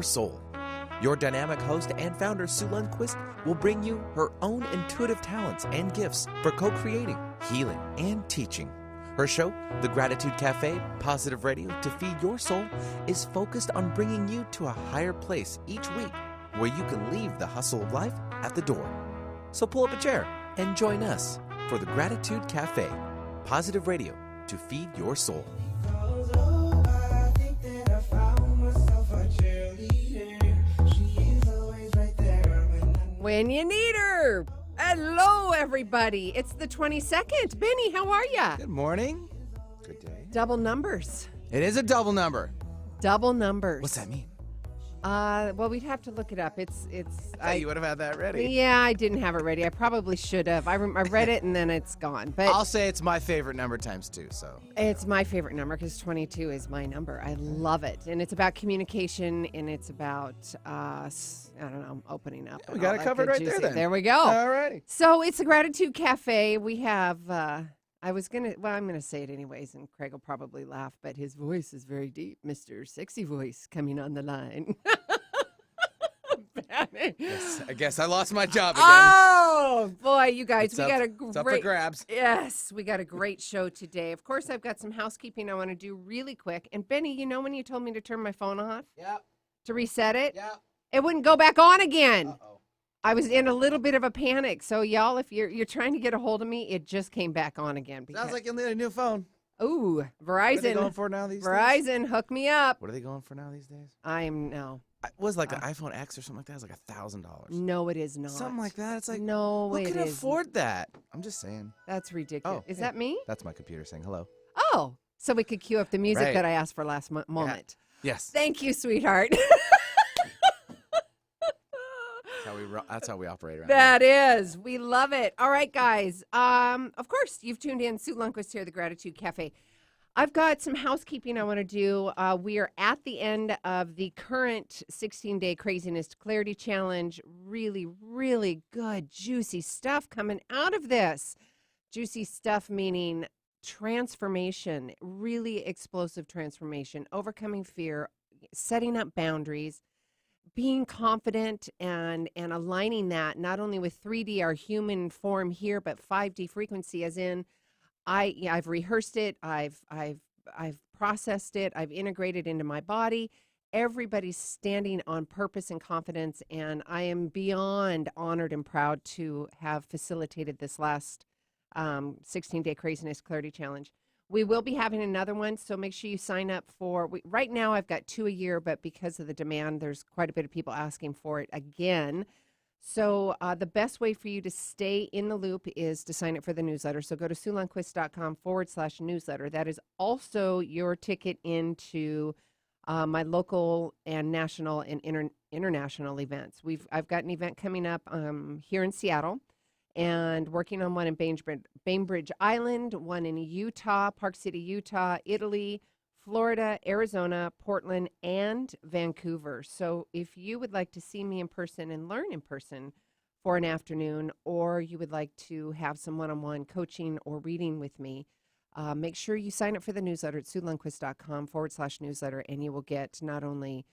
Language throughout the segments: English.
your soul. Your dynamic host and founder, Sue Lundquist, will bring you her own intuitive talents and gifts for co-creating, healing, and teaching. Her show, The Gratitude Cafe, Positive Radio to Feed Your Soul, is focused on bringing you to a higher place each week where you can leave the hustle of life at the door. So pull up a chair and join us for The Gratitude Cafe, Positive Radio to Feed Your Soul. When you need her. Hello, everybody. It's the 22nd. Benny, how are you? Good morning. Good day. Double numbers. It is a double number. Double numbers. What's that mean? Well, we'd have to look it up. It's. You would have had that ready. Yeah, I didn't have it ready. I probably should have. I read it and then it's gone. But I'll say it's my favorite number times 2. So it's my favorite number because 22 is my number. I love it, and it's about communication, and it's about I don't know, opening up. Yeah, we got it covered right there. Then There we go. All righty. So it's a Gratitude Cafe. We have. I'm gonna say it anyways, and Craig will probably laugh, but his voice is very deep, Mr. Sexy Voice coming on the line. Yes, I guess I lost my job again. Oh boy, you guys, It's we up- got a It's up for great grabs. yes, we got a great show today. Of course, I've got some housekeeping I want to do really quick. And Benny, you know when you told me to turn my phone off Yep. to reset it, Yep. it wouldn't go back on again. Uh-oh. I was in a little bit of a panic. So y'all, if you're trying to get a hold of me, it just came back on again. Sounds like you'll need a new phone. Ooh, What are they going Verizon. for now these days? Verizon, hook me up. What are they going for now these days? It Was like an iPhone X or something like that. It was like $1,000. No, it is not. Something like that. It's like, no, who it can isn't. afford that? I'm just saying. That's ridiculous. Oh, Is hey. that me? That's my computer saying hello. Oh, so we could cue up the music Right. that I asked for last moment. Yes. Thank you, sweetheart. That's how we operate around That is. We love it. All right, guys. Of course, you've tuned in. Sue Lundquist here, the Gratitude Cafe. I've got some housekeeping I want to do. We are at the end of the current 16-day Craziness to Clarity Challenge. Really, really good, juicy stuff coming out of this. Juicy stuff meaning transformation, really explosive transformation, overcoming fear, setting up boundaries, being confident and aligning that not only with 3D, our human form here, but 5D frequency, as in I've rehearsed it, I've processed it, I've integrated into my body. Everybody's standing on purpose and confidence, and I am beyond honored and proud to have facilitated this last 16-day Craziness Clarity Challenge. We will be having another one, so make sure you sign up for. Right now, I've got 2 a year, but because of the demand, there's quite a bit of people asking for it again. So the best way for you to stay in the loop is to sign up for the newsletter. So go to SueLundquist.com/newsletter. That is also your ticket into my local and national and international events. I've got an event coming up here in Seattle, and working on one in Bainbridge Island, one in Utah, Park City, Utah, Italy, Florida, Arizona, Portland, and Vancouver. So if you would like to see me in person and learn in person for an afternoon, or you would like to have some one-on-one coaching or reading with me, make sure you sign up for the newsletter at SueLundquist.com/newsletter, and you will get not only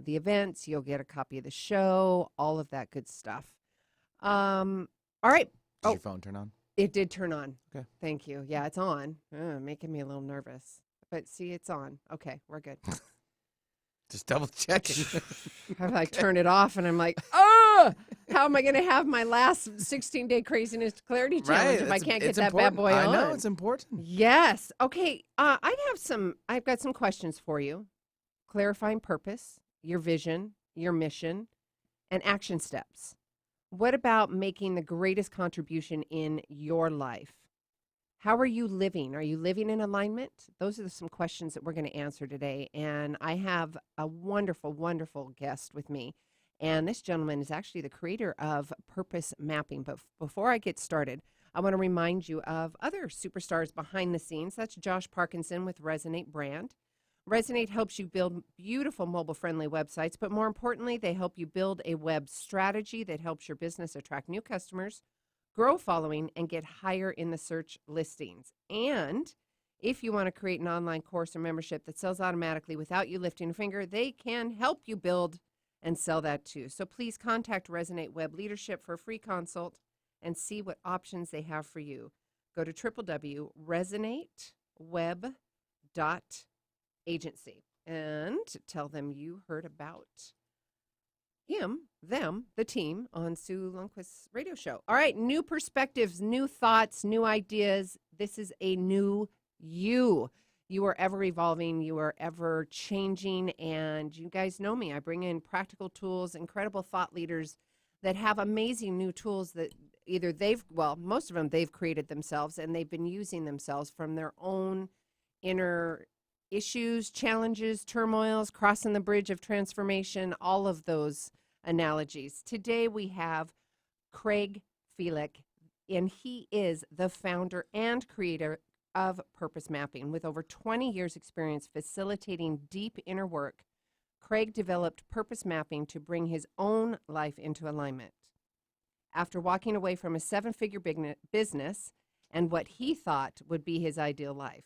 the events, you'll get a copy of the show, all of that good stuff. All right. Did your phone turn on? It did turn on. Okay. Thank you. Yeah, it's on. Making me a little nervous. But see, it's on. Okay, we're good. Just double checking. I turn it off, and I'm like, oh, how am I going to have my last 16-day Craziness to Clarity Challenge if I can't get that bad boy on? I know, it's important. Yes. Okay. I've got some questions for you. Clarifying purpose, your vision, your mission, and action steps. What about making the greatest contribution in your life? How are you living? Are you living in alignment? Those are some questions that we're going to answer today. And I have a wonderful, wonderful guest with me. And this gentleman is actually the creator of Purpose Mapping. But before I get started, I want to remind you of other superstars behind the scenes. That's Josh Parkinson with Resonate Brand. Resonate helps you build beautiful mobile-friendly websites, but more importantly, they help you build a web strategy that helps your business attract new customers, grow following, and get higher in the search listings. And If you want to create an online course or membership that sells automatically without you lifting a finger, they can help you build and sell that too. So please contact Resonate Web Leadership for a free consult and see what options they have for you. Go to www.resonateweb.agency and tell them you heard about the team on Sue Lundquist's radio show. All right, new perspectives, new thoughts, new ideas. This is a new you. You are ever evolving, you are ever changing, and you guys know me. I bring in practical tools, incredible thought leaders that have amazing new tools that either most of them they've created themselves, and they've been using themselves from their own inner issues, challenges, turmoils, crossing the bridge of transformation, all of those analogies. Today we have Craig Filek, and he is the founder and creator of Purpose Mapping. With over 20 years experience facilitating deep inner work, Craig developed Purpose Mapping to bring his own life into alignment. After walking away from a 7-figure business and what he thought would be his ideal life,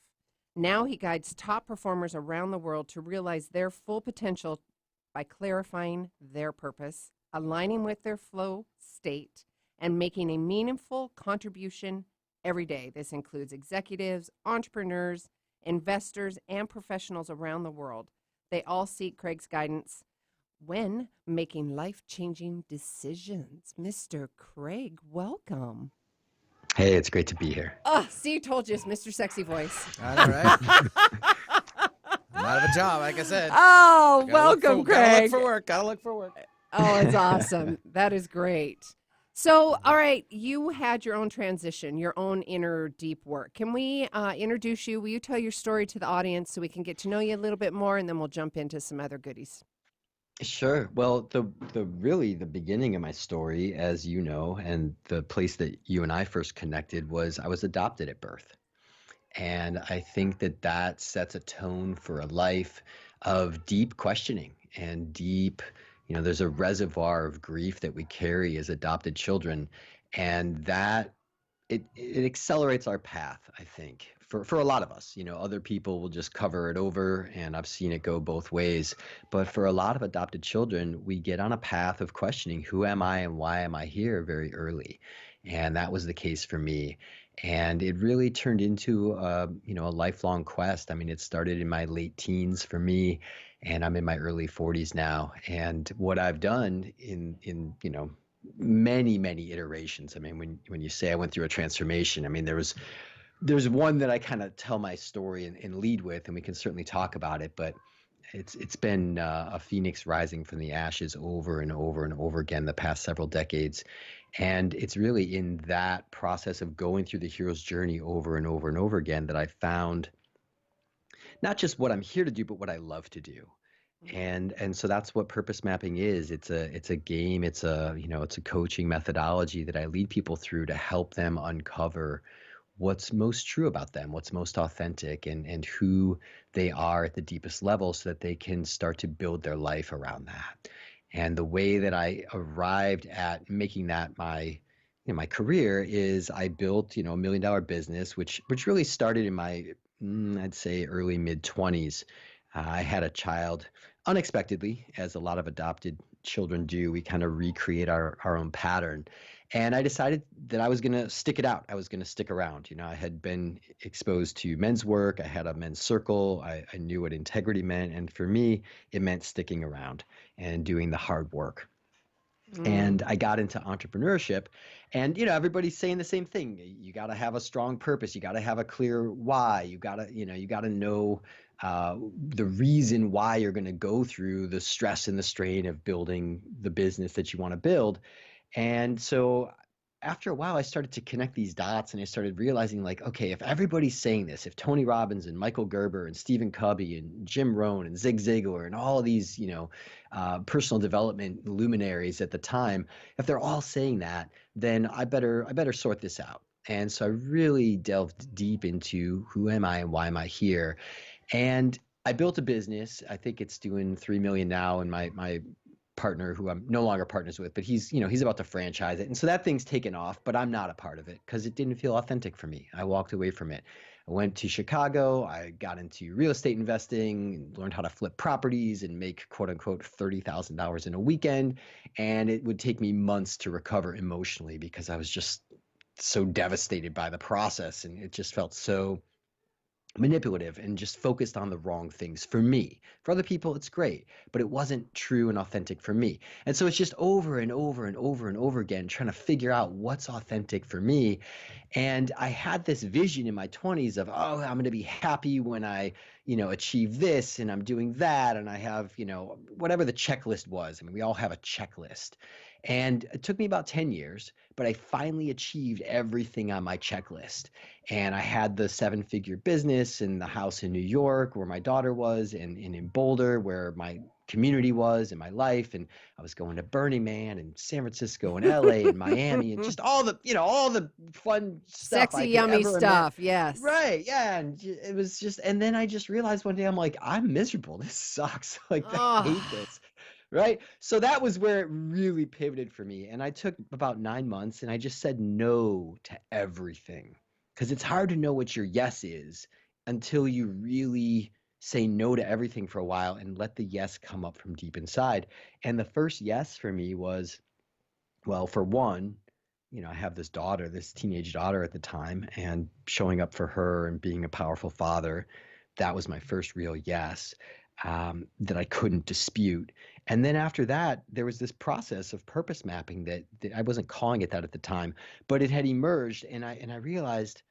now he guides top performers around the world to realize their full potential by clarifying their purpose, aligning with their flow state, and making a meaningful contribution every day. This includes executives, entrepreneurs, investors, and professionals around the world. They all seek Craig's guidance when making life-changing decisions. Mr. Craig, welcome. Hey, it's great to be here. Oh, see, told you, it's Mr. Sexy Voice. I know, right? I'm out of a job, like I said. Oh, welcome, Craig. Gotta look for work. Oh, it's awesome. That is great. So, all right, you had your own transition, your own inner deep work. Can we introduce you? Will you tell your story to the audience so we can get to know you a little bit more, and then we'll jump into some other goodies? Sure. Well, the beginning of my story, as you know, and the place that you and I first connected was I was adopted at birth. And I think that sets a tone for a life of deep questioning and deep, there's a reservoir of grief that we carry as adopted children, and that it accelerates our path, I think, for a lot of us. Other people will just cover it over, and I've seen it go both ways. But for a lot of adopted children, we get on a path of questioning, who am I and why am I here, very early. And that was the case for me. And it really turned into a lifelong quest. I mean, it started in my late teens for me, and I'm in my early 40s now. And what I've done in many, many iterations. I mean, when you say I went through a transformation, I mean, there's one that I kind of tell my story and lead with, and we can certainly talk about it, but it's been a phoenix rising from the ashes over and over and over again the past several decades. And it's really in that process of going through the hero's journey over and over and over again that I found not just what I'm here to do, but what I love to do. And so that's what purpose mapping is. It's a game. It's a coaching methodology that I lead people through to help them uncover what's most true about them, what's most authentic, and who they are at the deepest level, so that they can start to build their life around that. And the way that I arrived at making that my career is I built $1 million business, which really started in my I'd say early mid-20s. I had a child unexpectedly, as a lot of adopted children do. We kind of recreate our own pattern. And I decided that I was going to stick it out. I was going to stick around. I had been exposed to men's work. I had a men's circle. I knew what integrity meant. And for me, it meant sticking around and doing the hard work. And I got into entrepreneurship, and everybody's saying the same thing. You got to have a strong purpose. You got to have a clear why. You got to know the reason why you're going to go through the stress and the strain of building the business that you want to build. And so after a while, I started to connect these dots, and I started realizing, like, okay, if everybody's saying this, if Tony Robbins and Michael Gerber and Stephen Covey and Jim Rohn and Zig Ziglar and all of these, personal development luminaries at the time, if they're all saying that, then I better sort this out. And so I really delved deep into who am I and why am I here? And I built a business. I think it's doing $3 million now, and my partner, who I'm no longer partners with, but he's about to franchise it. And so that thing's taken off, but I'm not a part of it because it didn't feel authentic for me. I walked away from it. I went to Chicago. I got into real estate investing and learned how to flip properties and make quote unquote $30,000 in a weekend. And it would take me months to recover emotionally because I was just so devastated by the process, and it just felt so manipulative and just focused on the wrong things for me. For other people, it's great, but it wasn't true and authentic for me. And so it's just over and over and over and over again trying to figure out what's authentic for me. And I had this vision in my 20s of, oh, I'm going to be happy when I, achieve this and I'm doing that. And I have, whatever the checklist was. I mean, we all have a checklist. And it took me about 10 years, but I finally achieved everything on my checklist. And I had the 7-figure business and the house in New York where my daughter was, and in Boulder where my community was in my life. And I was going to Burning Man and San Francisco and LA and Miami and just all the fun stuff Sexy, I could yummy ever stuff. Yes. Right. Yeah. And it was just, and then I just realized one day, I'm like, I'm miserable. This sucks. Like, I hate Oh, this. Right. So that was where it really pivoted for me. And I took about 9 months and I just said no to everything, because it's hard to know what your yes is until you really say no to everything for a while and let the yes come up from deep inside. And the first yes for me was, well, for one, I have this daughter, this teenage daughter at the time, and showing up for her and being a powerful father, that was my first real yes, that I couldn't dispute. And then after that, there was this process of purpose mapping that I wasn't calling it that at the time, but it had emerged, and I realized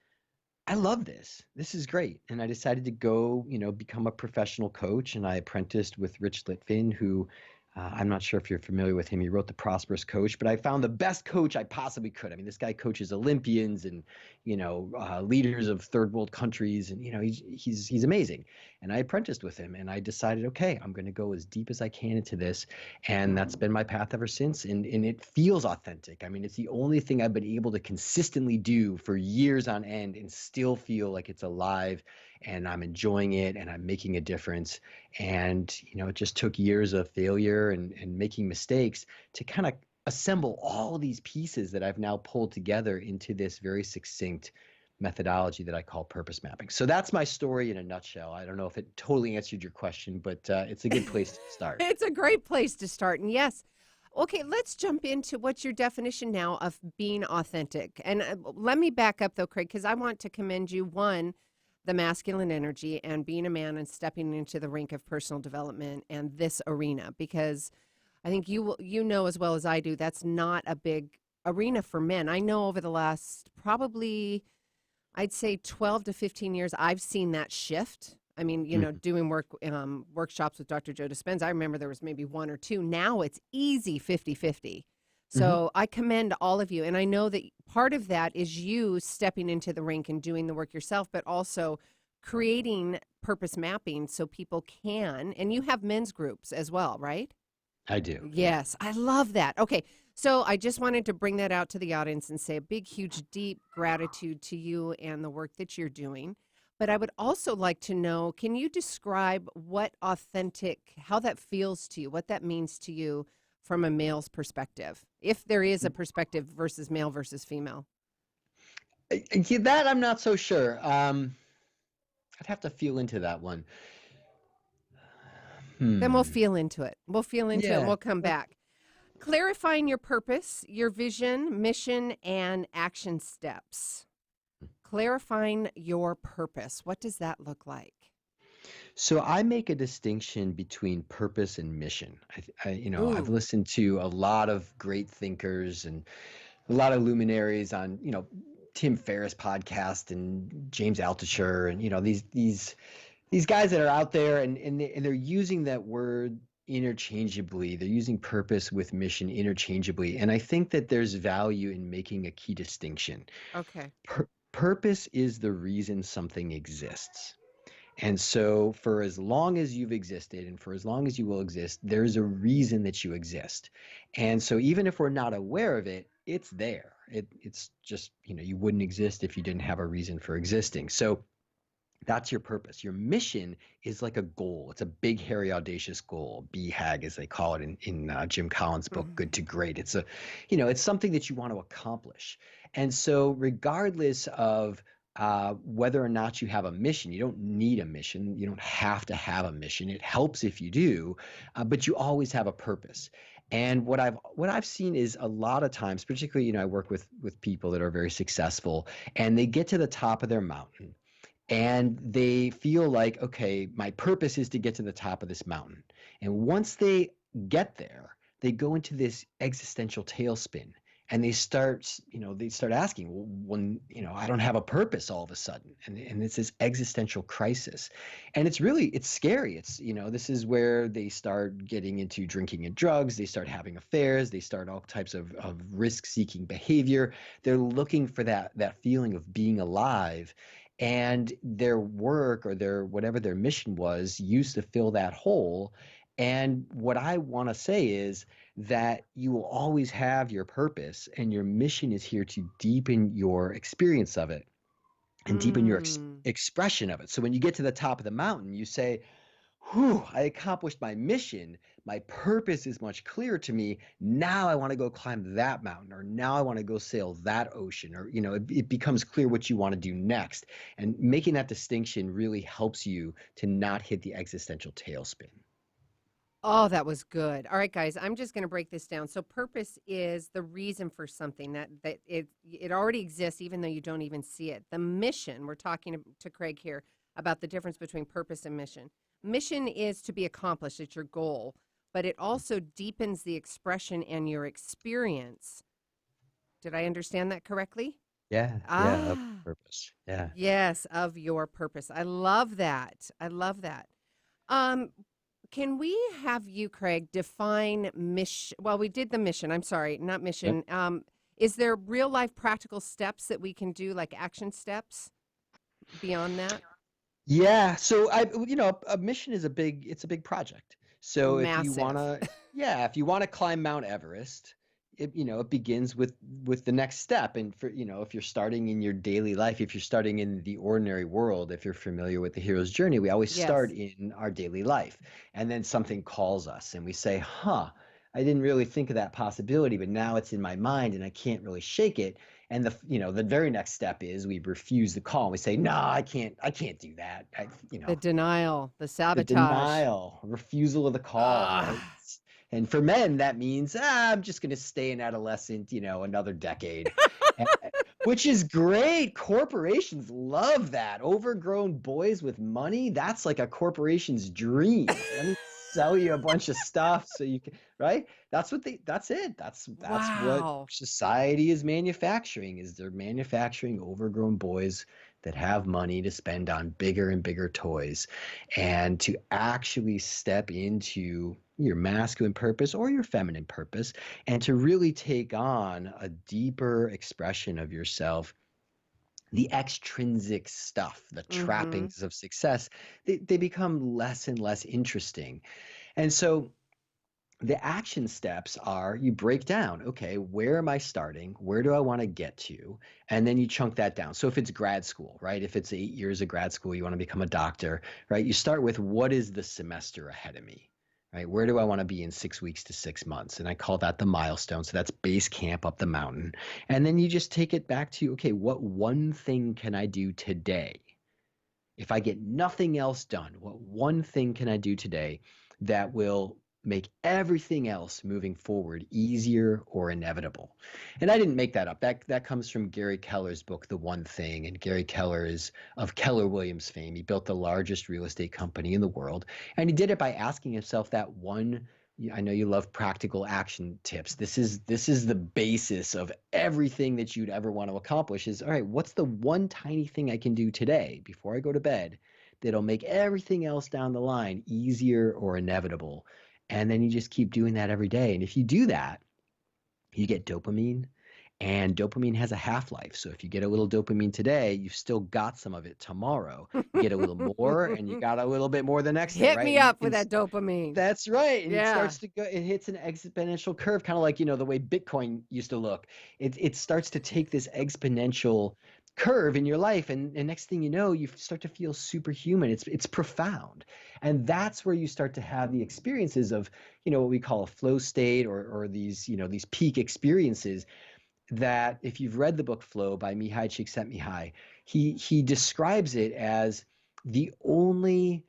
I love this. This is great. And I decided to go, become a professional coach. And I apprenticed with Rich Litvin, who I'm not sure if you're familiar with him. He wrote The Prosperous Coach, but I found the best coach I possibly could. I mean, this guy coaches Olympians and, leaders of third world countries. And, he's amazing. And I apprenticed with him, and I decided, okay, I'm going to go as deep as I can into this. And that's been my path ever since. And it feels authentic. I mean, it's the only thing I've been able to consistently do for years on end and still feel like it's alive and I'm enjoying it and I'm making a difference. And, it just took years of failure and making mistakes to kind of assemble all of these pieces that I've now pulled together into this very succinct methodology that I call purpose mapping. So that's my story in a nutshell. I don't know if it totally answered your question, but it's a good place to start. it's a great place to start. And yes. Okay, let's jump into what's your definition now of being authentic. And let me back up, though, Craig, because I want to commend you, one, the masculine energy and being a man and stepping into the rink of personal development and this arena, because I think you know as well as I do, that's not a big arena for men. I know over the last probably, I'd say 12 to 15 years, I've seen that shift. I mean, doing workshops with Dr. Joe Dispenza, I remember there was maybe one or two. Now it's easy 50-50. So I commend all of you. And I know that part of that is you stepping into the rink and doing the work yourself, but also creating purpose mapping so people can, and you have men's groups as well, right? I do. Yes, I love that. Okay, so I just wanted to bring that out to the audience and say a big, huge, deep gratitude to you and the work that you're doing. But I would also like to know, can you describe what authentic, how that feels to you, what that means to you from a male's perspective, if there is a perspective versus male versus female? That I'm not so sure. I'd have to feel into that one. Then we'll feel into it. We'll feel into it and Yeah. we'll come back. Clarifying your purpose, your vision, mission, and action steps. Clarifying your purpose. What does that look like? So I make a distinction between purpose and mission. I've Ooh. listened to a lot of great thinkers and a lot of luminaries on, Tim Ferriss podcast and James Altucher and, these guys that are out there and they're using that word interchangeably. They're using purpose with mission interchangeably. And I think that there's value in making a key distinction. Okay. Purpose is the reason something exists. And so for as long as you've existed and for as long as you will exist, there's a reason that you exist. And so even if we're not aware of it, it's there. It's just, you wouldn't exist if you didn't have a reason for existing. So that's your purpose. Your mission is like a goal. It's a big, hairy, audacious goal, BHAG, as they call it in Jim Collins' book, Good to Great. It's something that you want to accomplish. And so regardless of whether or not you have a mission. You don't need a mission. You don't have to have a mission. It helps if you do, but you always have a purpose. And what I've seen is a lot of times, particularly, I work with people that are very successful, and they get to the top of their mountain, and they feel like, okay, my purpose is to get to the top of this mountain. And once they get there, they go into this existential tailspin, and they start asking, well, when, I don't have a purpose all of a sudden. And it's this existential crisis. And it's scary. This is where they start getting into drinking and drugs. They start having affairs. They start all types of risk-seeking behavior. They're looking for that feeling of being alive. And their work or whatever their mission was used to fill that hole. And what I want to say is that you will always have your purpose, and your mission is here to deepen your experience of it and deepen your expression of it. So when you get to the top of the mountain, you say, whew, I accomplished my mission. My purpose is much clearer to me. Now I want to go climb that mountain, or now I want to go sail that ocean, or, it becomes clear what you want to do next. And making that distinction really helps you to not hit the existential tailspin. Oh, that was good. All right, guys, I'm just going to break this down. So purpose is the reason for something that it already exists, even though you don't even see it. The mission, we're talking to Craig here about the difference between purpose and mission. Mission is to be accomplished. It's your goal, but it also deepens the expression and your experience. Did I understand that correctly? Yeah, of purpose. Yeah. Yes, of your purpose. I love that. I love that. Can we have you, Craig, define mission? Well, we did the mission. I'm sorry, not mission. Yep. Is there real life practical steps that we can do, like action steps beyond that? Yeah. So a mission is it's a big project. So Massive. if you want to climb Mount Everest, it begins with the next step. And if you're starting in your daily life, if you're starting in the ordinary world, if you're familiar with the hero's journey, we always start in our daily life. And then something calls us and we say, I didn't really think of that possibility, but now it's in my mind and I can't really shake it. And the very next step is we refuse the call. And we say, no, I can't do that. The denial, the sabotage. The denial, refusal of the call. Right? And for men, that means, I'm just going to stay an adolescent, another decade, which is great. Corporations love that. Overgrown boys with money, that's like a corporation's dream. Let me sell you a bunch of stuff so you can, right? That's it. That's Wow. what society is manufacturing, is they're manufacturing overgrown boys that have money to spend on bigger and bigger toys. And to actually step into your masculine purpose or your feminine purpose, and to really take on a deeper expression of yourself, the extrinsic stuff, the trappings of success, they become less and less interesting. And so the action steps are, you break down, okay, where am I starting? Where do I want to get to? And then you chunk that down. So if it's grad school, right? If it's 8 years of grad school, you want to become a doctor, right? You start with, what is the semester ahead of me? Right? Where do I want to be in 6 weeks to 6 months? And I call that the milestone. So that's base camp up the mountain. And then you just take it back to, okay, what one thing can I do today? If I get nothing else done, what one thing can I do today that will make everything else moving forward easier or inevitable? And I didn't make that up. That comes from Gary Keller's book, The One Thing. And Gary Keller is of Keller Williams fame. He built the largest real estate company in the world. And he did it by asking himself that one. I know you love practical action tips. This is the basis of everything that you'd ever want to accomplish is, all right, what's the one tiny thing I can do today before I go to bed that'll make everything else down the line easier or inevitable? And then you just keep doing that every day. And if you do that, you get dopamine, and dopamine has a half-life. So if you get a little dopamine today, you've still got some of it tomorrow. You get a little more, and you got a little bit more the next day, right? Hit me up with that dopamine. That's right. And Yeah. it starts to go, it hits an exponential curve, kind of like, the way Bitcoin used to look. It starts to take this exponential curve in your life, and next thing you know, you start to feel superhuman. It's profound. And that's where you start to have the experiences of, what we call a flow state, or these, these peak experiences. that if you've read the book Flow by Mihai Csikszentmihalyi, he describes it as the only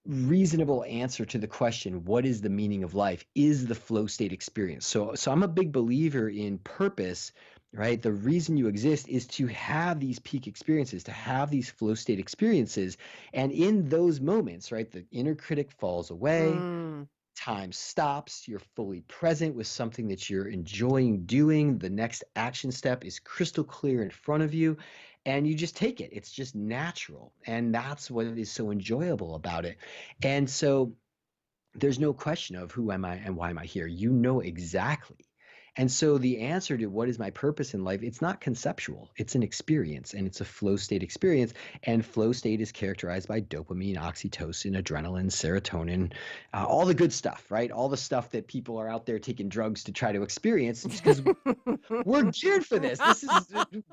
reasonable answer to the question, what is the meaning of life, is the flow state experience. So I'm a big believer in purpose, right? The reason you exist is to have these peak experiences, to have these flow state experiences. And in those moments, right, the inner critic falls away, time stops, you're fully present with something that you're enjoying doing. The next action step is crystal clear in front of you, and you just take it. It's just natural. And that's what is so enjoyable about it. And so there's no question of who am I and why am I here? You know exactly. And so the answer to what is my purpose in life, it's not conceptual. It's an experience, and it's a flow state experience. And flow state is characterized by dopamine, oxytocin, adrenaline, serotonin, all the good stuff, right? All the stuff that people are out there taking drugs to try to experience because we're geared for this. This is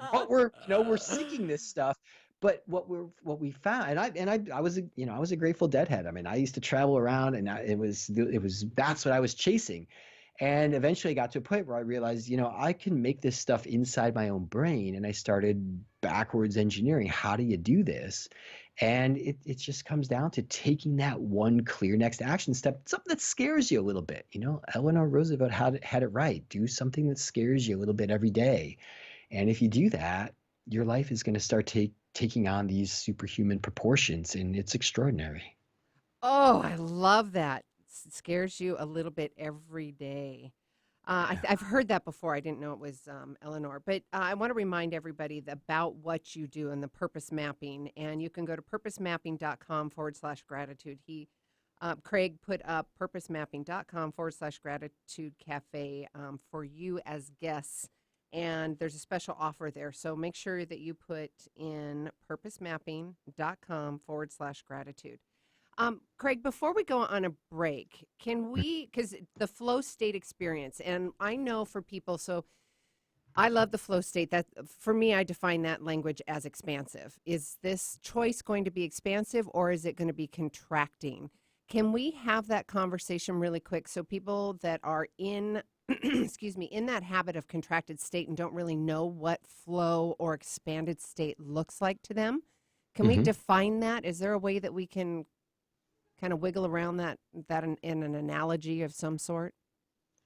what we're seeking this stuff. But what we found, I was a Grateful Dead head. I mean, I used to travel around, and that's what I was chasing. And eventually I got to a point where I realized, I can make this stuff inside my own brain. And I started backwards engineering. How do you do this? And it just comes down to taking that one clear next action step, something that scares you a little bit. Eleanor Roosevelt had it right. Do something that scares you a little bit every day. And if you do that, your life is going to start taking on these superhuman proportions, and it's extraordinary. Oh, I love that. Scares you a little bit every day. I've heard that before. I didn't know it was Eleanor, but I want to remind everybody about what you do and the purpose mapping. And you can go to purposemapping.com/gratitude. Craig put up purposemapping.com/gratitude cafe for you as guests. And there's a special offer there. So make sure that you put in purposemapping.com/gratitude. Craig, before we go on a break, can we, because the flow state experience, and I know for people, so I love the flow state. That for me, I define that language as expansive. Is this choice going to be expansive, or is it going to be contracting? Can we have that conversation really quick so people that are in, excuse me, in that habit of contracted state and don't really know what flow or expanded state looks like to them? Can we define that? Is there a way that we can kind of wiggle around that in an analogy of some sort?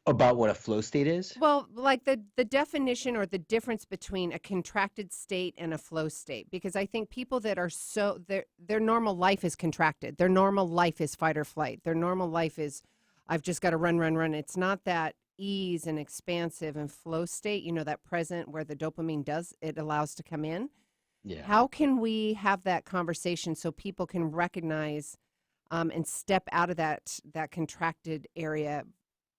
About what a flow state is? Well, like the definition or the difference between a contracted state and a flow state, because I think people that are their normal life is contracted. Their normal life is fight or flight. Their normal life is, I've just got to run, run, run. It's not that ease and expansive and flow state, that present where the dopamine it allows to come in. Yeah. How can we have that conversation so people can recognize and step out of that contracted area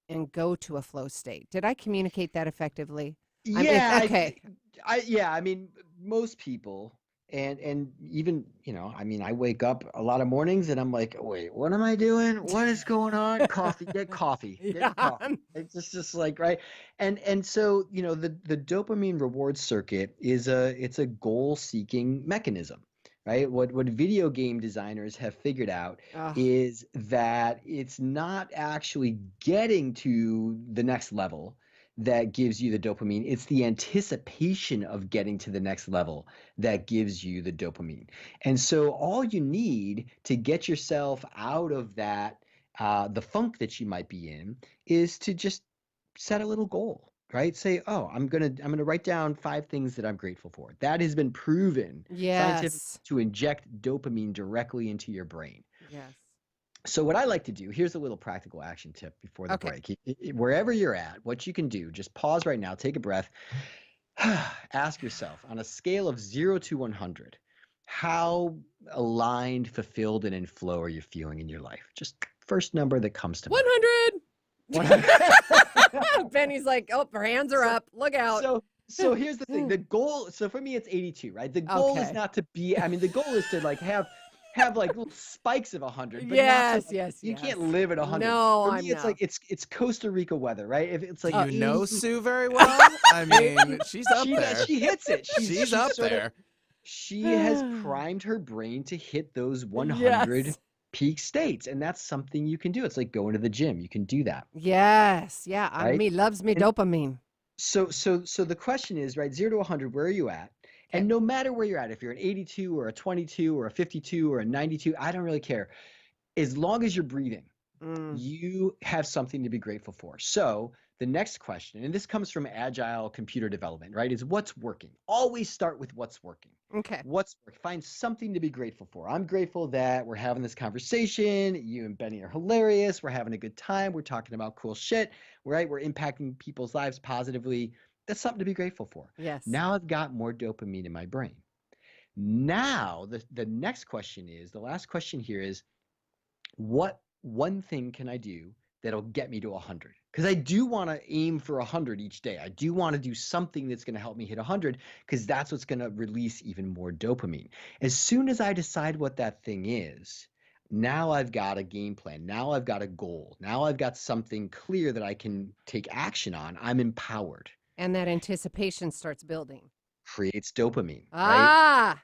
and go to a flow state? Did I communicate that effectively? Yeah. Okay. I mean, most people, and even, I wake up a lot of mornings and I'm like, wait, what am I doing? What is going on? Coffee, get coffee, get coffee. It's just like, right. And so, the dopamine reward circuit it's a goal seeking mechanism. Right? What video game designers have figured out is that it's not actually getting to the next level that gives you the dopamine. It's the anticipation of getting to the next level that gives you the dopamine. And so all you need to get yourself out of that, the funk that you might be in, is to just set a little goal. Right? Say, I'm gonna write down 5 things that I'm grateful for. That has been proven scientifically to inject dopamine directly into your brain. Yes. So what I like to do, here's a little practical action tip before the break. Wherever you're at, what you can do, just pause right now, take a breath, ask yourself, on a scale of 0 to 100, how aligned, fulfilled, and in flow are you feeling in your life? Just first number that comes to 100. 100. Benny's like, her hands are up. Look out. So here's the thing. The goal, so for me, it's 82, right? The goal is not to be, the goal is to like have like little spikes of 100. But yes. You can't live at 100. No, for me, it's like, it's Costa Rica weather, right? If it's like, you know Sue very well. I mean, she's up there. She hits it. She's up there. She has primed her brain to hit those 100 peak states, and that's something you can do. It's like going to the gym. You can do that. Yes. Yeah. Right? Me loves me dopamine. So the question is, right, 0 to 100, where are you at? And no matter where you're at, if you're an 82 or a 22 or a 52 or a 92, I don't really care. As long as you're breathing, you have something to be grateful for. So the next question, and this comes from agile computer development, right, is what's working? Always start with what's working. Okay. What's working? Find something to be grateful for. I'm grateful that we're having this conversation. You and Benny are hilarious. We're having a good time. We're talking about cool shit, right? We're impacting people's lives positively. That's something to be grateful for. Yes. Now I've got more dopamine in my brain. Now the next question is, the last question here is, what one thing can I do that'll get me to 100? Because I do want to aim for 100 each day. I do want to do something that's going to help me hit 100, because that's what's going to release even more dopamine. As soon as I decide what that thing is, now I've got a game plan. Now I've got a goal. Now I've got something clear that I can take action on. I'm empowered. And that anticipation starts building. Creates dopamine, right?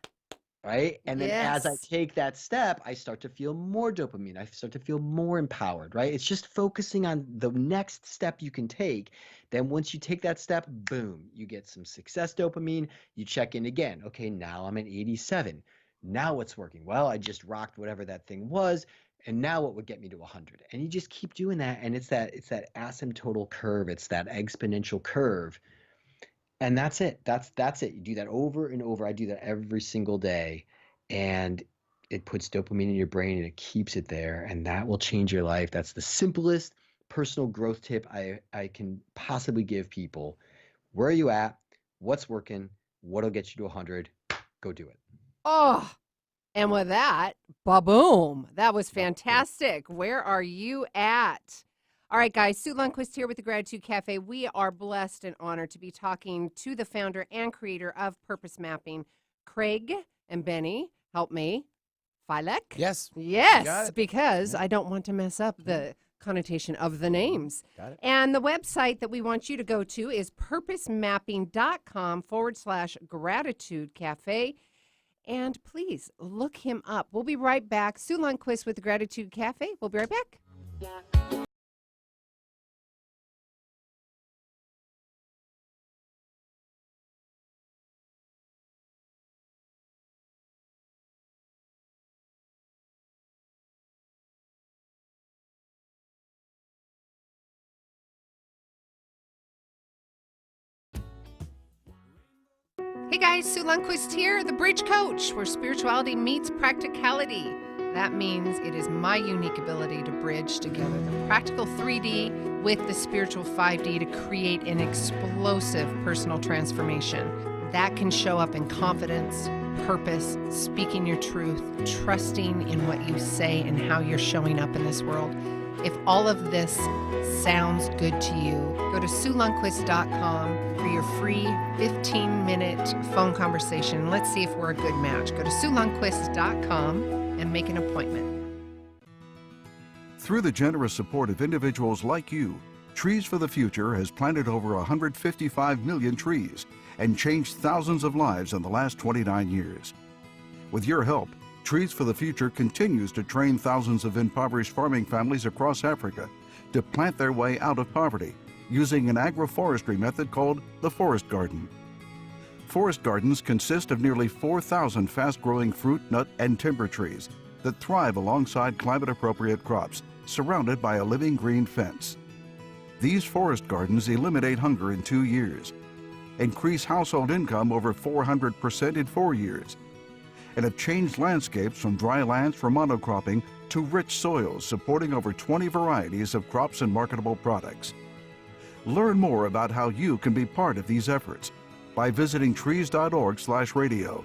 Right? And then as I take that step, I start to feel more dopamine. I start to feel more empowered, right? It's just focusing on the next step you can take. Then once you take that step, boom, you get some success dopamine. You check in again. Okay, now I'm at 87. Now what's working? Well, I just rocked whatever that thing was. And now what would get me to 100? And you just keep doing that. And it's that asymptotal curve. It's that exponential curve. And that's it. That's it. You do that over and over. I do that every single day, and it puts dopamine in your brain and it keeps it there, and that will change your life. That's the simplest personal growth tip I can possibly give people. Where are you at? What's working? What'll get you to 100? Go do it. Oh, and with that, ba-boom. That was fantastic. Where are you at? All right, guys, Sue Lundquist here with the Gratitude Cafe. We are blessed and honored to be talking to the founder and creator of Purpose Mapping, Craig and Benny. Help me. Filek? Yes. Yes, because I don't want to mess up the connotation of the names. Got it. And the website that we want you to go to is purposemapping.com/gratitude cafe. And please look him up. We'll be right back. Sue Lundquist with the Gratitude Cafe. We'll be right back. Hey guys, Sue Lundquist here, the Bridge Coach, where spirituality meets practicality. That means it is my unique ability to bridge together the practical 3D with the spiritual 5D to create an explosive personal transformation. That can show up in confidence, purpose, speaking your truth, trusting in what you say and how you're showing up in this world. If all of this sounds good to you, go to SueLundquist.com for your free 15-minute phone conversation. Let's see if we're a good match. Go to SueLundquist.com and make an appointment. Through the generous support of individuals like you, Trees for the Future has planted over 155 million trees and changed thousands of lives in the last 29 years. With your help, Trees for the Future continues to train thousands of impoverished farming families across Africa to plant their way out of poverty using an agroforestry method called the forest garden. Forest gardens consist of nearly 4,000 fast-growing fruit, nut, and timber trees that thrive alongside climate-appropriate crops, surrounded by a living green fence. These forest gardens eliminate hunger in 2 years, increase household income over 400% in 4 years, and have changed landscapes from dry lands for monocropping to rich soils supporting over 20 varieties of crops and marketable products. Learn more about how you can be part of these efforts by visiting trees.org/radio.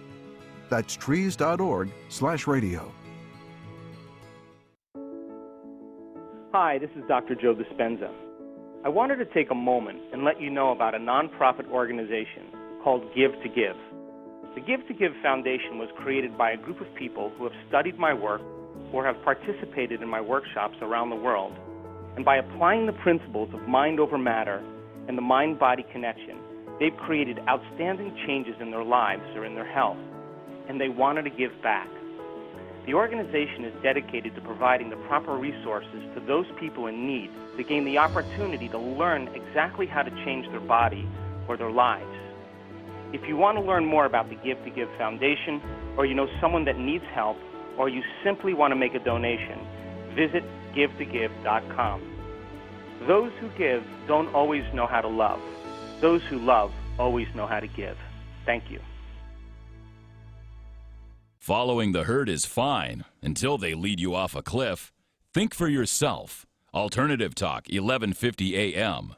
That's trees.org/radio. Hi, this is Dr. Joe Dispenza. I wanted to take a moment and let you know about a nonprofit organization called Give to Give. The Give to Give Foundation was created by a group of people who have studied my work or have participated in my workshops around the world. And by applying the principles of mind over matter and the mind-body connection, they've created outstanding changes in their lives or in their health, and they wanted to give back. The organization is dedicated to providing the proper resources to those people in need to gain the opportunity to learn exactly how to change their body or their lives. If you want to learn more about the Give to Give Foundation, or you know someone that needs help, or you simply want to make a donation, visit givetogive.com. Those who give don't always know how to love. Those who love always know how to give. Thank you. Following the herd is fine until they lead you off a cliff. Think for yourself. Alternative Talk, 1150 a.m.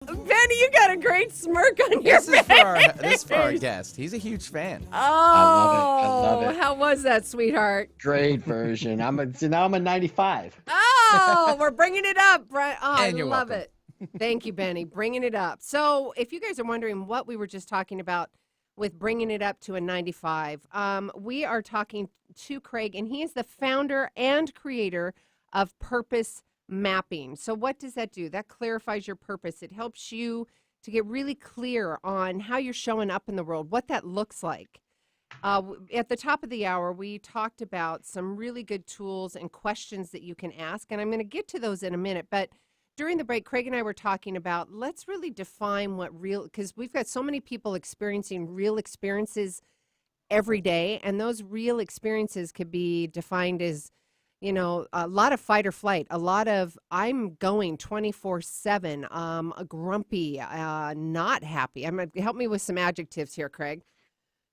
Benny, you got a great smirk on your This face. is for our guest. He's a huge fan. Oh, I love it. How was that, sweetheart? Great version. So now I'm a 95. Oh, we're bringing it up, right? Oh, And I you're love welcome. it. Thank you, Benny. Bringing it up. So, if you guys are wondering what we were just talking about with bringing it up to a 95, we are talking to Craig, and he is the founder and creator of Purpose Mapping. So, what does that do? That clarifies your purpose. It helps you to get really clear on how you're showing up in the world, what that looks like. At the top of the hour, we talked about some really good tools and questions that you can ask, and I'm going to get to those in a minute. But during the break, Craig and I were talking about let's really define what real, because we've got so many people experiencing real experiences every day, and those real experiences could be defined as, a lot of fight or flight, a lot of I'm going 24/7, grumpy, not happy. Help me with some adjectives here, Craig.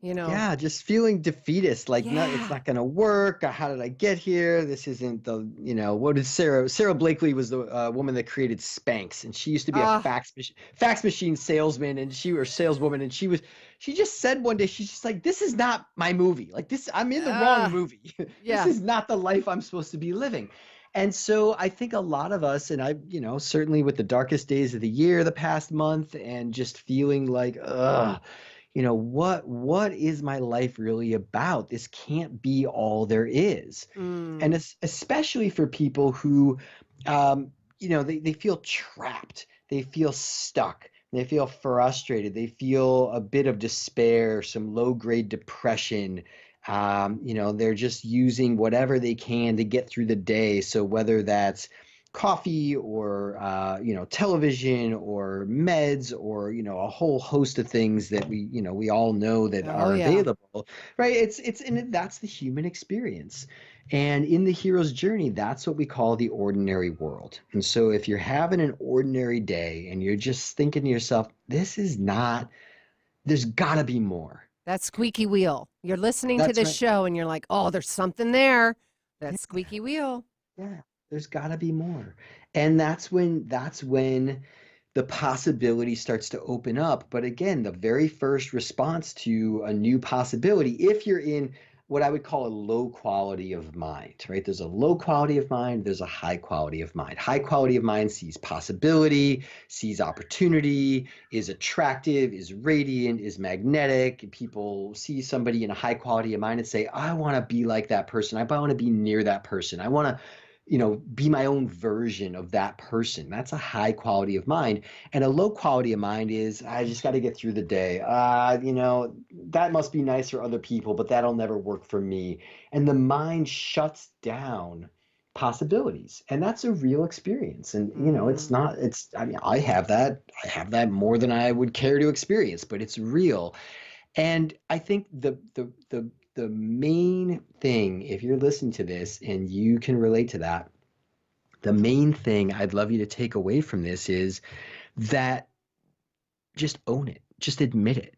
Yeah, just feeling defeatist, like no, Yeah. it's not going to work. How did I get here? This isn't the, what is Sarah Blakely was the woman that created Spanx, and she used to be a fax machine salesman, and saleswoman, and she just said one day, she's just like, this is not my movie. Like this, I'm in the wrong movie. Yeah. This is not the life I'm supposed to be living. And so I think a lot of us, and I, certainly with the darkest days of the year, the past month, and just feeling like, what is my life really about? This can't be all there is. And especially for people who, they feel trapped, they feel stuck, they feel frustrated, they feel a bit of despair, some low-grade depression. They're just using whatever they can to get through the day. So whether that's coffee or television or meds or a whole host of things that we all know that are available, right? That's the human experience. And in the hero's journey, that's what we call the ordinary world. And so if you're having an ordinary day and you're just thinking to yourself, there's gotta be more. That squeaky wheel. You're listening to this show and you're like, oh, there's something there. That squeaky wheel. Yeah. There's got to be more. And that's when the possibility starts to open up. But again, the very first response to a new possibility, if you're in what I would call a low quality of mind, right? There's a low quality of mind, there's a high quality of mind. High quality of mind sees possibility, sees opportunity, is attractive, is radiant, is magnetic. People see somebody in a high quality of mind and say, I want to be like that person. I want to be near that person. I want to be my own version of that person. That's a high quality of mind. And a low quality of mind is, I just got to get through the day. That must be nice for other people, but that'll never work for me. And the mind shuts down possibilities. And that's a real experience. And, I have that more than I would care to experience, but it's real. And I think the main thing, if you're listening to this and you can relate to that, the main thing I'd love you to take away from this is that just own it. Just admit it.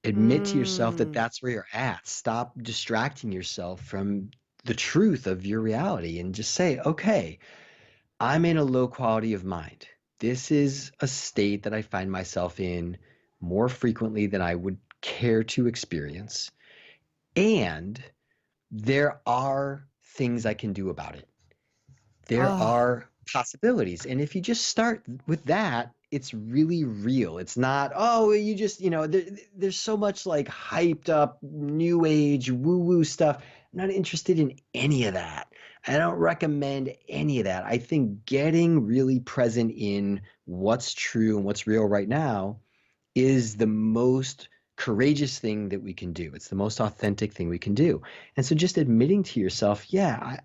Admit to yourself that that's where you're at. Stop distracting yourself from the truth of your reality and just say, okay, I'm in a low quality of mind. This is a state that I find myself in more frequently than I would care to experience. And there are things I can do about it. There are possibilities. And if you just start with that, it's really real. It's not, there's so much like hyped up new age woo-woo stuff. not interested in any of that. I don't recommend any of that. I think getting really present in what's true and what's real right now is the most courageous thing that we can do. It's the most authentic thing we can do. And so just admitting to yourself, yeah,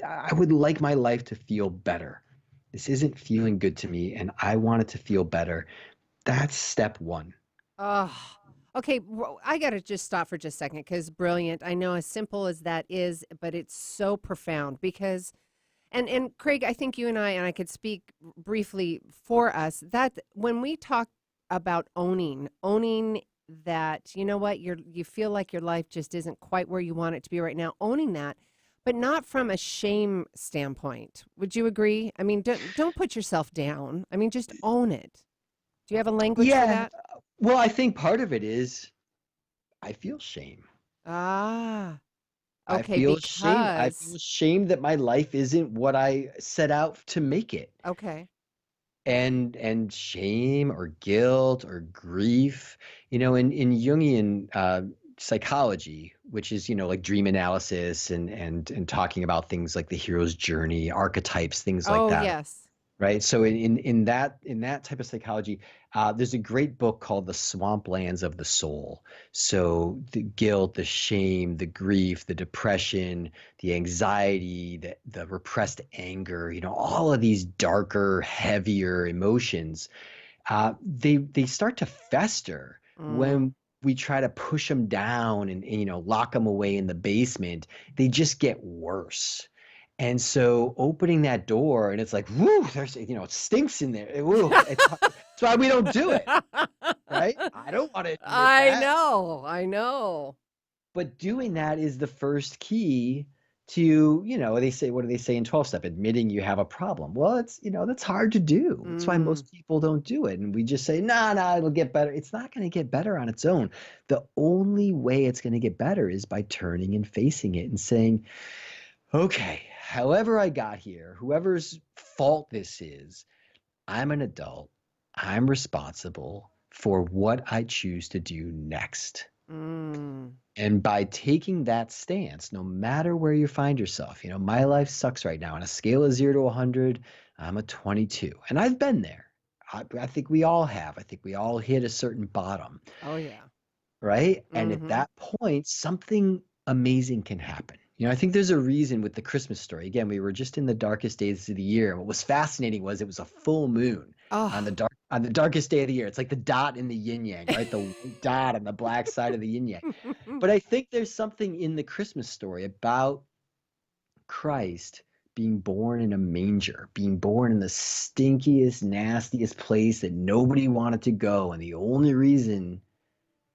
I would like my life to feel better. This isn't feeling good to me, and I want it to feel better. That's step one. Oh, okay. I got to just stop for just a second because brilliant. I know as simple as that is, but it's so profound because, and Craig, I think you and I could speak briefly for us that when we talk about owning that, you know what, you feel like your life just isn't quite where you want it to be right now, owning that, but not from a shame standpoint. Would you agree? I mean, don't put yourself down. I mean, just own it. Do you have a language for Yeah. that? Well, I think part of it is I feel shame. Ah, I okay, feel shame. I because feel shame that my life isn't what I set out to make it. okay. And shame or guilt or grief, in Jungian psychology, which is, like dream analysis and talking about things like the hero's journey, archetypes, things like Oh, that. yes. Right. So in that type of psychology, there's a great book called The Swamplands of the Soul. So the guilt, the shame, the grief, the depression, the anxiety, the repressed anger, all of these darker, heavier emotions, they start to fester Mm. when we try to push them down and lock them away in the basement. They just get worse. And so opening that door and it's like, whoo, there's, it stinks in there. Woo, that's why we don't do it, right? I don't want to admit I that. know. I know. But doing that is the first key to, they say, what do they say in 12 step? Admitting you have a problem. Well, that's hard to do. That's why Mm. most people don't do it. And we just say, nah, it'll get better. It's not going to get better on its own. The only way it's going to get better is by turning and facing it and saying, okay, however I got here, whoever's fault this is, I'm an adult. I'm responsible for what I choose to do next. Mm. And by taking that stance, no matter where you find yourself, my life sucks right now. On a scale of 0 to 100, I'm a 22. And I've been there. I think we all have. I think we all hit a certain bottom. Oh, yeah. Right? And at Mm-hmm. that point, something amazing can happen. I think there's a reason with the Christmas story. Again, we were just in the darkest days of the year. What was fascinating was it was a full moon on Oh. the darkest day of the year. It's like the dot in the yin yang, right? The white dot on the black side of the yin yang. But I think there's something in the Christmas story about Christ being born in a manger, being born in the stinkiest, nastiest place that nobody wanted to go. And the only reason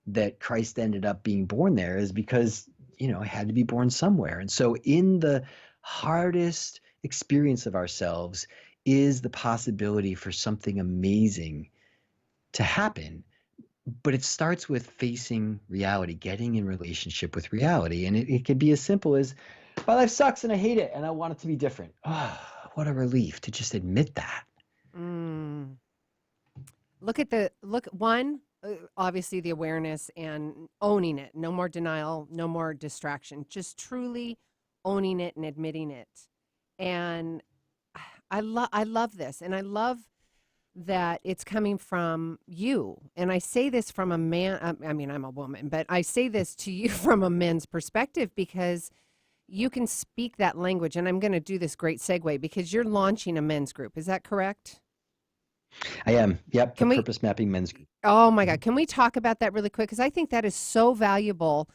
that Christ ended up being born there is because, he had to be born somewhere. And so in the hardest experience of ourselves is the possibility for something amazing to happen. But it starts with facing reality, getting in relationship with reality. And it could be as simple as, my life sucks and I hate it and I want it to be different. Oh, what a relief to just admit that. Mm. Obviously the awareness and owning it. No more denial, no more distraction. Just truly owning it and admitting it. And I love this, and I love that it's coming from you. And I say this from a man. I mean, I'm a woman, but I say this to you from a men's perspective because you can speak that language. And I'm going to do this great segue because you're launching a men's group. Is that correct? I am. Yep. Can The we? purpose mapping men's group. Oh my God. Can we talk about that really quick? Because I think that is so valuable,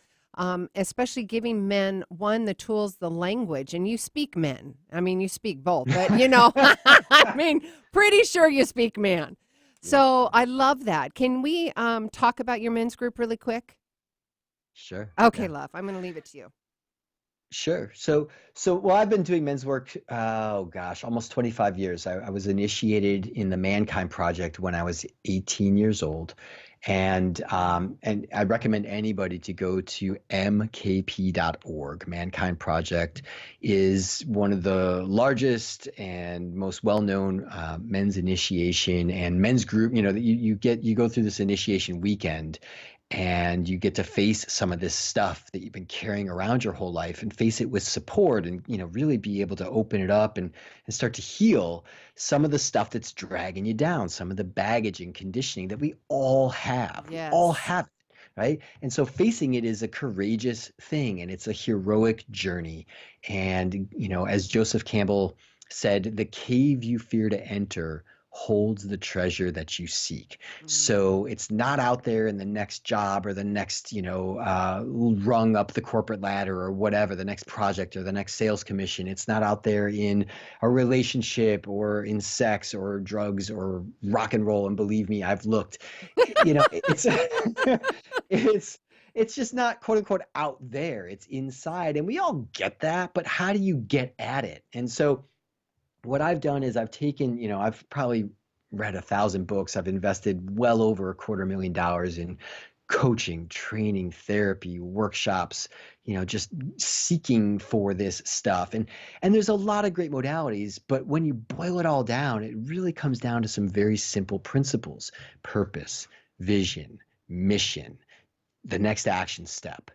especially giving men, one, the tools, the language, and you speak men. I mean, you speak both, but I mean, pretty sure you speak man. So I love that. Can we talk about your men's group really quick? Sure. Okay, Yeah. love. I'm going to leave it to you. Sure. So well, I've been doing men's work, oh gosh, almost 25 years. I was initiated in the Mankind Project when I was 18 years old. And I recommend anybody to go to mkp.org. Mankind Project is one of the largest and most well-known men's initiation and men's group. You go through this initiation weekend. and you get to face some of this stuff that you've been carrying around your whole life and face it with support and, really be able to open it up and start to heal some of the stuff that's dragging you down, some of the baggage and conditioning that we all have. We all Yes. have it, right? And so facing it is a courageous thing, and it's a heroic journey. And, as Joseph Campbell said, the cave you fear to enter holds the treasure that you seek. So it's not out there in the next job or the next, rung up the corporate ladder or whatever, the next project or the next sales commission. It's not out there in a relationship or in sex or drugs or rock and roll. And believe me, I've looked. It's it's just not quote unquote out there. It's inside, and we all get that. But how do you get at it? And so what I've done is I've taken, I've probably read 1,000 books. I've invested well over $250,000 in coaching, training, therapy, workshops, just seeking for this stuff. And there's a lot of great modalities, but when you boil it all down, it really comes down to some very simple principles: purpose, vision, mission, the next action step.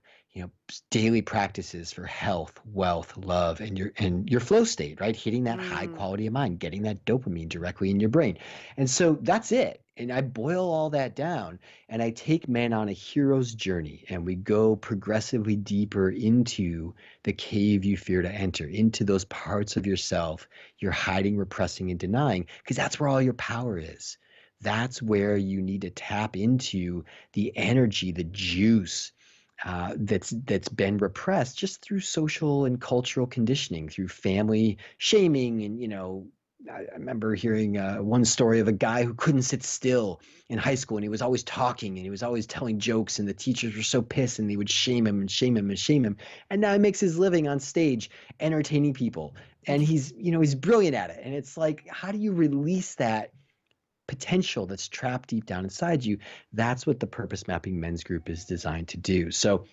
Daily practices for health, wealth, love, and your flow state, right? Hitting that high quality of mind, getting that dopamine directly in your brain. And so that's it. And I boil all that down and I take men on a hero's journey, and we go progressively deeper into the cave you fear to enter, into those parts of yourself you're hiding, repressing, and denying, because that's where all your power is. That's where you need to tap into the energy, the juice, that's been repressed just through social and cultural conditioning, through family shaming. And I remember hearing one story of a guy who couldn't sit still in high school, and he was always talking and he was always telling jokes, and the teachers were so pissed and they would shame him and shame him and shame him. And now he makes his living on stage entertaining people, and he's brilliant at it. And it's like, how do you release that potential that's trapped deep down inside you? That's what the Purpose Mapping Men's Group is designed to do. So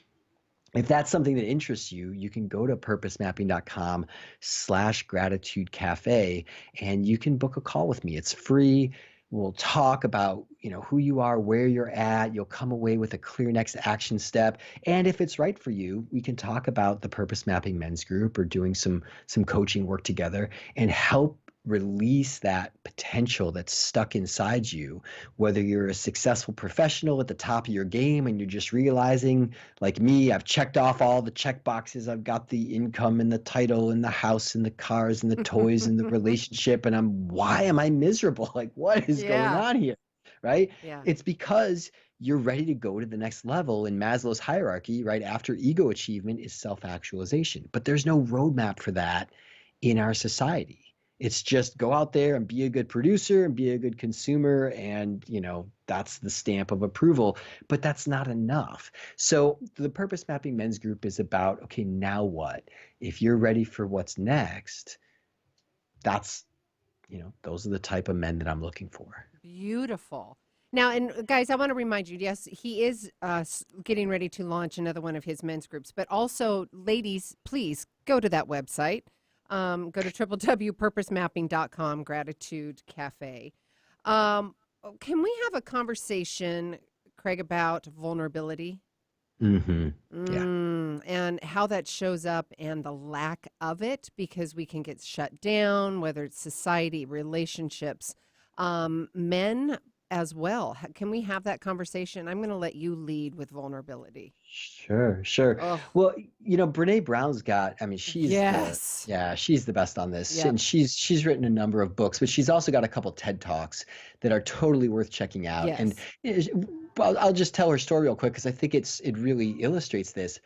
if that's something that interests you, you can go to purposemapping.com/gratitude cafe, and you can book a call with me. It's free. We'll talk about, who you are, where you're at. You'll come away with a clear next action step. And if it's right for you, we can talk about the Purpose Mapping Men's Group or doing some coaching work together and help release that potential that's stuck inside you. Whether you're a successful professional at the top of your game and you're just realizing, like me, I've checked off all the check boxes. I've got the income and the title and the house and the cars and the toys and the relationship, and why am I miserable? Like, what is going on here? Right? Yeah. It's because you're ready to go to the next level in Maslow's hierarchy. Right after ego achievement is self-actualization. But there's no roadmap for that in our society. It's just go out there and be a good producer and be a good consumer, and that's the stamp of approval. But that's not enough. So the Purpose Mapping Men's Group is about, okay, now what? If you're ready for what's next, that's those are the type of men that I'm looking for. Beautiful. Now, and guys, I want to remind you, yes, he is getting ready to launch another one of his men's groups. But also, ladies, please go to that website. Go to www.purposemapping.com, Gratitude Cafe. Can we have a conversation, Craig, about vulnerability? Mm-hmm. Yeah. And how that shows up and the lack of it, because we can get shut down, whether it's society, relationships, men as well. Can we have that conversation? I'm going to let you lead with vulnerability. Sure. Oh. Well, Brene Brown's got, she's she's the best on this. Yep. And she's written a number of books, but she's also got a couple TED Talks that are totally worth checking out. Yes. And I'll just tell her story real quick, because I think it really illustrates this.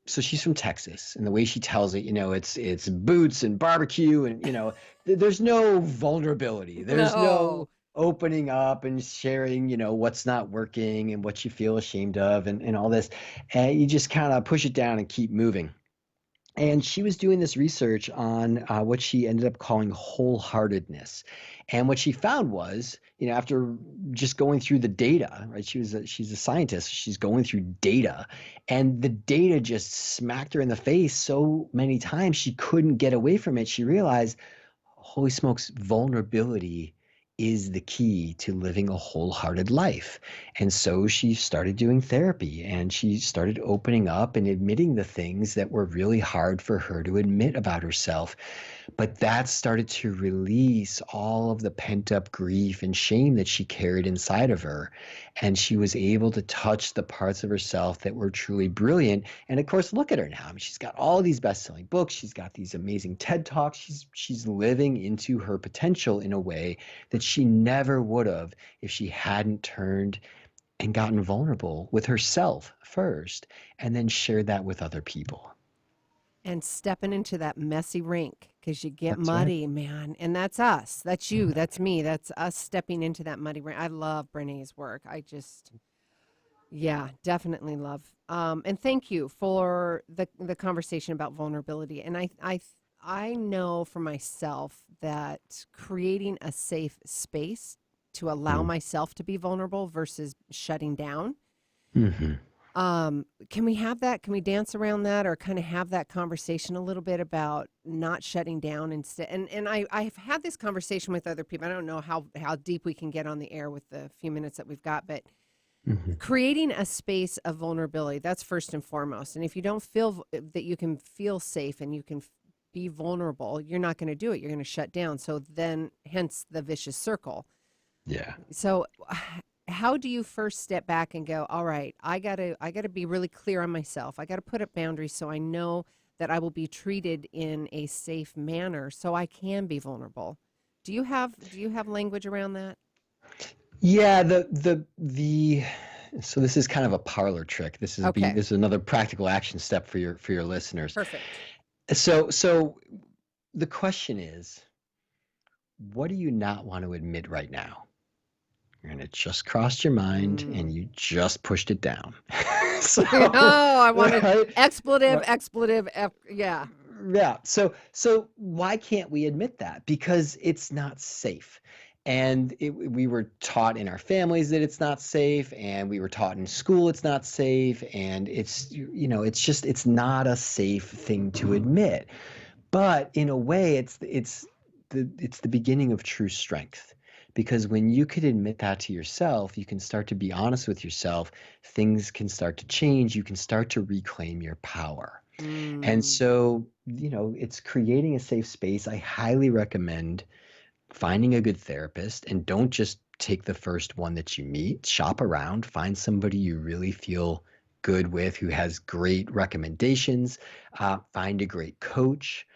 So she's from Texas, and the way she tells it, it's boots and barbecue, and there's no vulnerability. There's no opening up and sharing, what's not working and what you feel ashamed of and all this. And you just kind of push it down and keep moving. And she was doing this research on what she ended up calling wholeheartedness. And what she found was, after just going through the data, right? She's a scientist. She's going through data, and the data just smacked her in the face so many times she couldn't get away from it. She realized, holy smokes, vulnerability is the key to living a wholehearted life. And so she started doing therapy, and she started opening up and admitting the things that were really hard for her to admit about herself. But that started to release all of the pent up grief and shame that she carried inside of her. And she was able to touch the parts of herself that were truly brilliant. And of course, look at her now. I mean, she's got all these best-selling books. She's got these amazing TED Talks. She's living into her potential in a way that she never would have if she hadn't turned and gotten vulnerable with herself first, and then shared that with other people. And stepping into that messy rink, because you get That's right. muddy, man. And that's us. That's you. That's me. That's us stepping into that muddy rink. I love Brené's work. Yeah, definitely love. And thank you for the conversation about vulnerability. And I know for myself that creating a safe space to allow myself to be vulnerable versus shutting down. Mm-hmm. Can we have that? Can we dance around that, or kind of have that conversation a little bit about not shutting down instead? And I've had this conversation with other people. I don't know how deep we can get on the air with the few minutes that we've got, but creating a space of vulnerability, that's first and foremost. And if you don't feel that you can feel safe and you can be vulnerable, you're not going to do it. You're going to shut down. So then, hence the vicious circle. Yeah. So how do you first step back and go, all right, I gotta be really clear on myself. I gotta put up boundaries so I know that I will be treated in a safe manner so I can be vulnerable. Do you have language around that? Yeah, so this is kind of a parlor trick. This is another practical action step for your listeners. Perfect. So the question is, what do you not want to admit right now? And it just crossed your mind and you just pushed it down. So, I wanted right? expletive, yeah. Yeah. So why can't we admit that? Because it's not safe. And we were taught in our families that it's not safe, and we were taught in school it's not safe, and it's not a safe thing to admit. But in a way, it's the beginning of true strength. Because when you could admit that to yourself, you can start to be honest with yourself. Things can start to change. You can start to reclaim your power. And so, it's creating a safe space. I highly recommend finding a good therapist, and don't just take the first one that you meet. Shop around, find somebody you really feel good with, who has great recommendations. Find a great coach.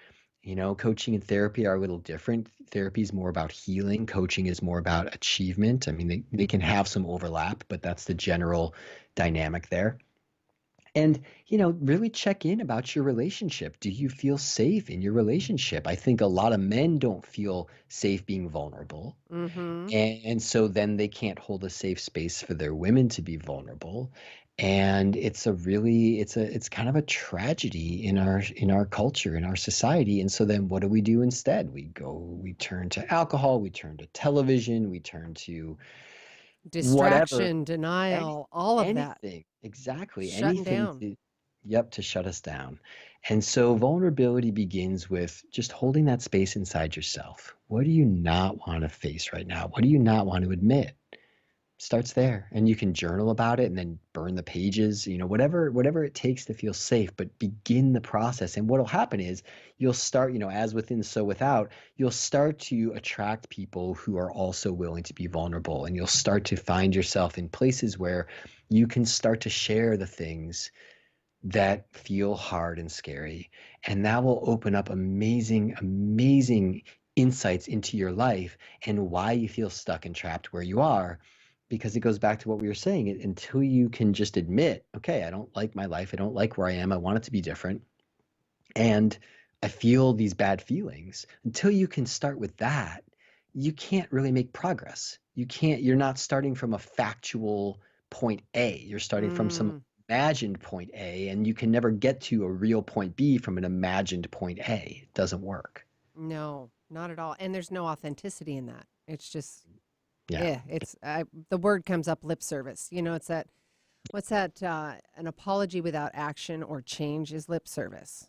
Coaching and therapy are a little different. Therapy is more about healing. Coaching is more about achievement. I mean, they can have some overlap, but that's the general dynamic there. And, really check in about your relationship. Do you feel safe in your relationship? I think a lot of men don't feel safe being vulnerable. And so then they can't hold a safe space for their women to be vulnerable. And it's kind of a tragedy in our culture, in our society. And so then what do we do instead? We turn to alcohol, we turn to television, we turn to Distraction, denial, all of that. anything. Exactly. Shutting Anything down. to shut us down. And so vulnerability begins with just holding that space inside yourself. What do you not want to face right now? What do you not want to admit? Starts there, and you can journal about it and then burn the pages, whatever it takes to feel safe, but begin the process. And what'll happen is you'll start, as within, so without, you'll start to attract people who are also willing to be vulnerable, and you'll start to find yourself in places where you can start to share the things that feel hard and scary. And that will open up amazing, amazing insights into your life and why you feel stuck and trapped where you are. Because it goes back to what we were saying, until you can just admit, okay, I don't like my life. I don't like where I am. I want it to be different. And I feel these bad feelings. Until you can start with that, you can't really make progress. You're not starting from a factual point A. You're starting from some imagined point A, and you can never get to a real point B from an imagined point A. It doesn't work. No, not at all. And there's no authenticity in that. It's just... Yeah, it's the word comes up, lip service. It's that, what's that? An apology without action or change is lip service.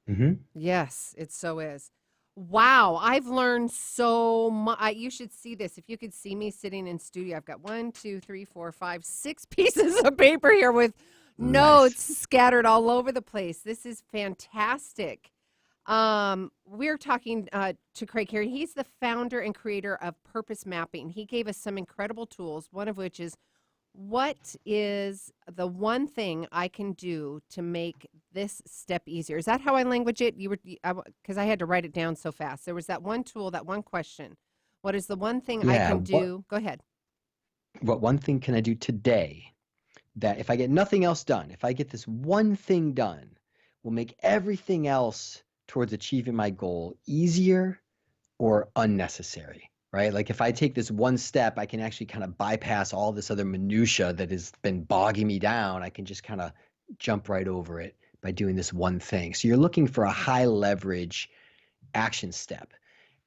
Mm-hmm. Yes, it so is. Wow, I've learned so much. You should see this. If you could see me sitting in studio, I've got 1, 2, 3, 4, 5, 6 pieces of paper here with notes scattered all over the place. This is fantastic. We're talking to Craig here. He's the founder and creator of Purpose Mapping. He gave us some incredible tools, one of which is, what is the one thing I can do to make this step easier? Is that how I language it? Because I had to write it down so fast. There was that one tool, that one question. What is the one thing I can do? Go ahead. What one thing can I do today that if I get nothing else done, if I get this one thing done, will make everything else towards achieving my goal easier or unnecessary? Right? Like if I take this one step, I can actually kind of bypass all this other minutia that has been bogging me down. I can just kind of jump right over it by doing this one thing. So you're looking for a high leverage action step,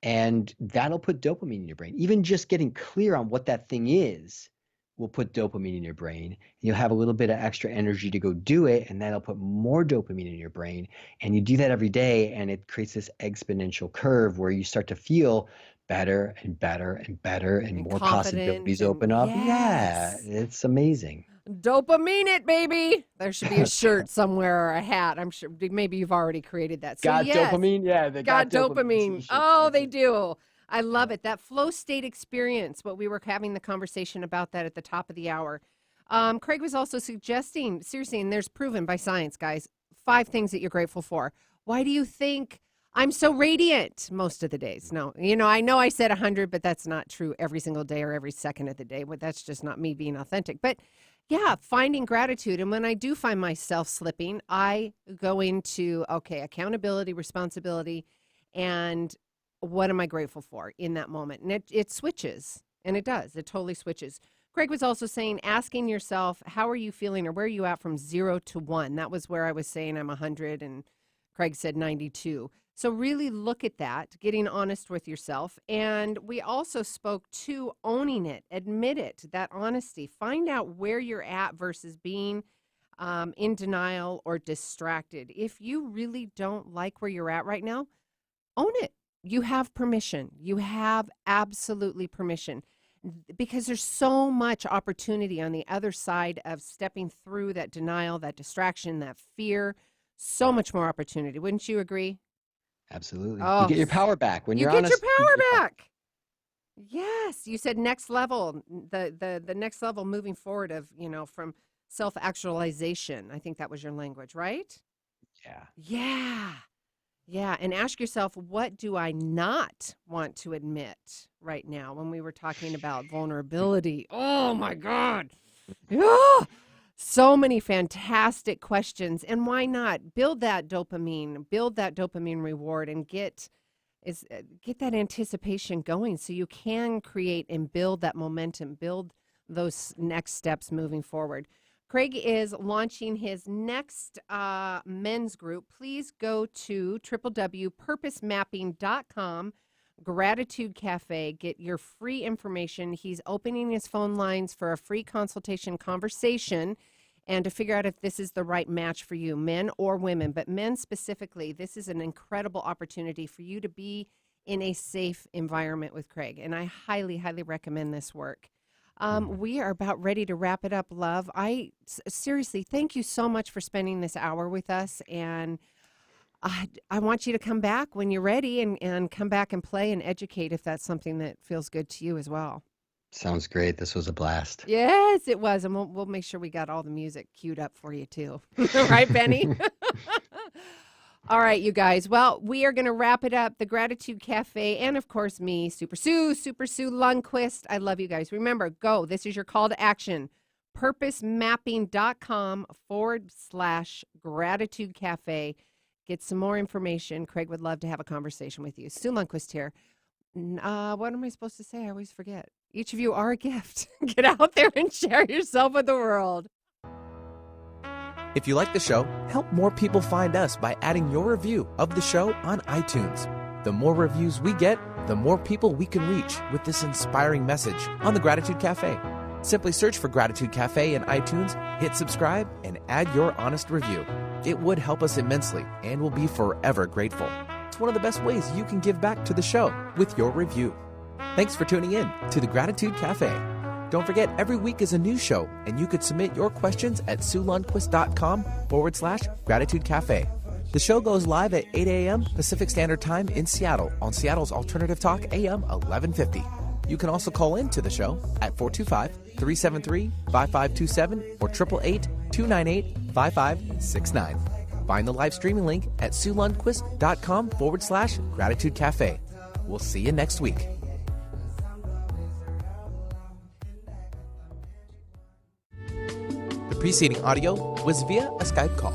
and that'll put dopamine in your brain. Even just getting clear on what that thing is will put dopamine in your brain. You'll have a little bit of extra energy to go do it, and that'll put more dopamine in your brain. And you do that every day, and it creates this exponential curve where you start to feel better and better and better, and more possibilities open up. Yes. Yeah, it's amazing. Dopamine it, baby. There should be a shirt somewhere or a hat. I'm sure maybe you've already created that. So got dopamine? Yeah, they got dopamine. Oh, they do. I love it. That flow state experience, what we were having the conversation about that at the top of the hour. Craig was also suggesting, seriously, and there's proven by science, guys, 5 things that you're grateful for. Why do you think I'm so radiant most of the days? No, I know I said 100, but that's not true every single day or every second of the day. But that's just not me being authentic. But yeah, finding gratitude. And when I do find myself slipping, I go into, accountability, responsibility, and what am I grateful for in that moment? And it switches, and it does. It totally switches. Craig was also saying, asking yourself, how are you feeling, or where are you at from 0 to 1? That was where I was saying I'm 100, and Craig said 92. So really look at that, getting honest with yourself. And we also spoke to owning it, admit it, that honesty. Find out where you're at versus being in denial or distracted. If you really don't like where you're at right now, own it. You have permission. You have absolutely permission, because there's so much opportunity on the other side of stepping through that denial, that distraction, that fear. So much more opportunity. Wouldn't you agree? Absolutely. Oh, you get your power back when you're honest. honest. You get your power back. Yes, you said next level. The next level moving forward of from self-actualization. I think that was your language, right? Yeah. Yeah. And ask yourself, what do I not want to admit right now? When we were talking about vulnerability. Oh my God. Yeah. So many fantastic questions. And why not build that dopamine reward, and get that anticipation going so you can create and build that momentum, build those next steps moving forward. Craig is launching his next men's group. Please go to www.purposemapping.com, Gratitude Cafe. Get your free information. He's opening his phone lines for a free consultation conversation and to figure out if this is the right match for you, men or women, but men specifically. This is an incredible opportunity for you to be in a safe environment with Craig, and I highly, highly recommend this work. We are about ready to wrap it up, love. Seriously, thank you so much for spending this hour with us, and I want you to come back when you're ready and come back and play and educate if that's something that feels good to you as well. Sounds great. This was a blast. Yes, it was. And we'll make sure we got all the music queued up for you, too. Right, Benny? All right, you guys. Well, we are going to wrap it up. The Gratitude Cafe, and, of course, me, Super Sue Lundquist. I love you guys. Remember, go. This is your call to action. purposemapping.com/Gratitude Cafe. Get some more information. Craig would love to have a conversation with you. Sue Lundquist here. What am I supposed to say? I always forget. Each of you are a gift. Get out there and share yourself with the world. If you like the show, help more people find us by adding your review of the show on iTunes. The more reviews we get, the more people we can reach with this inspiring message on the Gratitude Cafe. Simply search for Gratitude Cafe in iTunes, hit subscribe, and add your honest review. It would help us immensely, and we'll be forever grateful. one of the best ways you can give back to the show with your review. Thanks for tuning in to the Gratitude Cafe. Don't forget, every week is a new show, and you could submit your questions at SueLundquist.com/Gratitude Cafe. The show goes live at 8 a.m. Pacific Standard Time in Seattle on Seattle's Alternative Talk AM 1150. You can also call in to the show at 425-373-5527 or 888-298-5569. Find the live streaming link at SueLundquist.com/Gratitude Cafe. We'll see you next week. The preceding audio was via a Skype call.